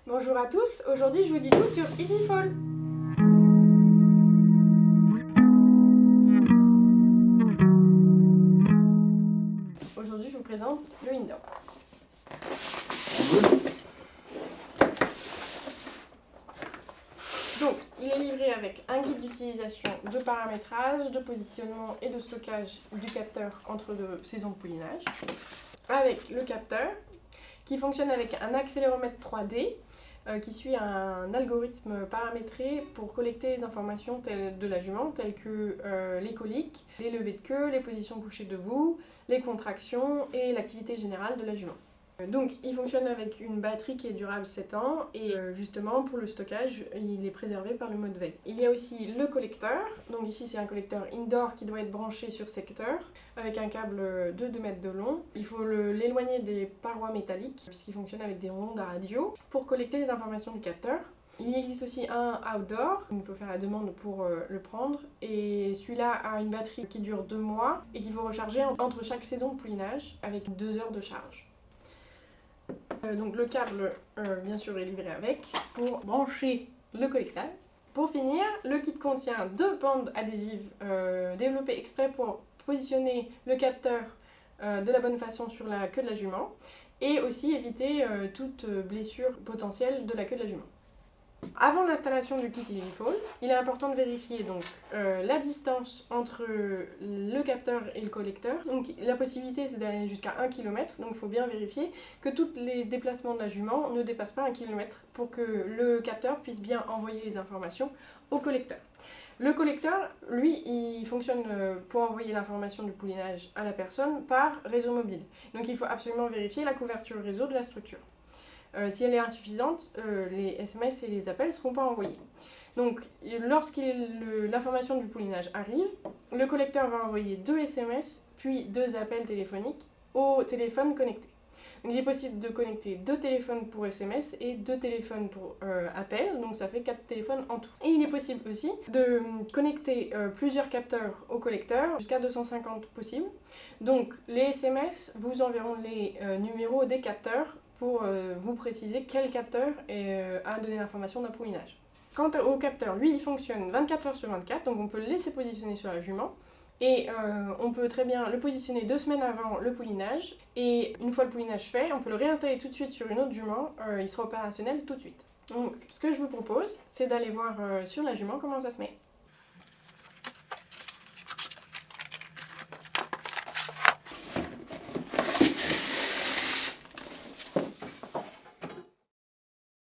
Bonjour à tous, aujourd'hui je vous dis tout sur EasyFall. Aujourd'hui je vous présente le Indoor. Donc, il est livré avec un guide d'utilisation, de paramétrage, de positionnement et de stockage du capteur entre deux saisons de poulinage, avec le capteur qui fonctionne avec un accéléromètre 3D qui suit un algorithme paramétré pour collecter les informations de la jument telles que les coliques, les levées de queue, les positions couchées debout, les contractions et l'activité générale de la jument. Donc il fonctionne avec une batterie qui est durable 7 ans et justement pour le stockage il est préservé par le mode veille. Il y a aussi le collecteur, donc ici c'est un collecteur indoor qui doit être branché sur secteur avec un câble de 2 mètres de long. Il faut l'éloigner des parois métalliques puisqu'il fonctionne avec des ondes à radio pour collecter les informations du capteur. Il existe aussi un outdoor, il faut faire la demande pour le prendre et celui-là a une batterie qui dure 2 mois et qu'il faut recharger entre chaque saison de poulinage avec 2 heures de charge. Donc le câble bien sûr est livré avec pour brancher le collecteur. Pour finir, le kit contient 2 bandes adhésives développées exprès pour positionner le capteur de la bonne façon sur la queue de la jument et aussi éviter toute blessure potentielle de la queue de la jument. Avant l'installation du kit EasyFall, il est important de vérifier donc, la distance entre le capteur et le collecteur. Donc, la possibilité c'est d'aller jusqu'à 1 km, donc il faut bien vérifier que tous les déplacements de la jument ne dépassent pas 1 km pour que le capteur puisse bien envoyer les informations au collecteur. Le collecteur, lui, il fonctionne pour envoyer l'information du poulinage à la personne par réseau mobile. Donc il faut absolument vérifier la couverture réseau de la structure. Si elle est insuffisante, les SMS et les appels ne seront pas envoyés. Donc, lorsque l'information du poulinage arrive, le collecteur va envoyer 2 SMS, puis 2 appels téléphoniques au téléphone connecté. Donc, il est possible de connecter 2 téléphones pour SMS et 2 téléphones pour appel, donc ça fait 4 téléphones en tout. Et il est possible aussi de connecter plusieurs capteurs au collecteur, jusqu'à 250 possibles. Donc, les SMS vous enverront les numéros des capteurs pour vous préciser quel capteur a donné l'information d'un poulinage. Quant au capteur, lui, il fonctionne 24 heures sur 24, donc on peut le laisser positionner sur la jument, et on peut très bien le positionner 2 semaines avant le poulinage, et une fois le poulinage fait, on peut le réinstaller tout de suite sur une autre jument, il sera opérationnel tout de suite. Donc, ce que je vous propose, c'est d'aller voir sur la jument comment ça se met.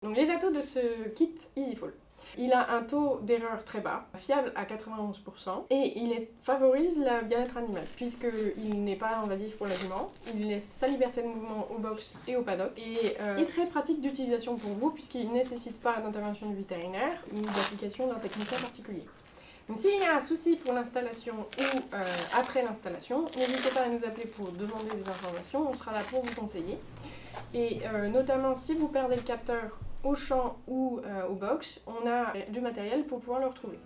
Donc les atouts de ce kit EasyFall. Il a un taux d'erreur très bas, fiable à 91%, et il favorise le bien-être animal, puisqu'il n'est pas invasif pour la jument, il laisse sa liberté de mouvement au box et au paddock, et est très pratique d'utilisation pour vous, puisqu'il ne nécessite pas d'intervention du vétérinaire, ni d'application d'un technicien particulier. Donc s'il y a un souci pour l'installation ou après l'installation, n'hésitez pas à nous appeler pour demander des informations, on sera là pour vous conseiller. Et notamment si vous perdez le capteur au champ ou au box, on a du matériel pour pouvoir le retrouver.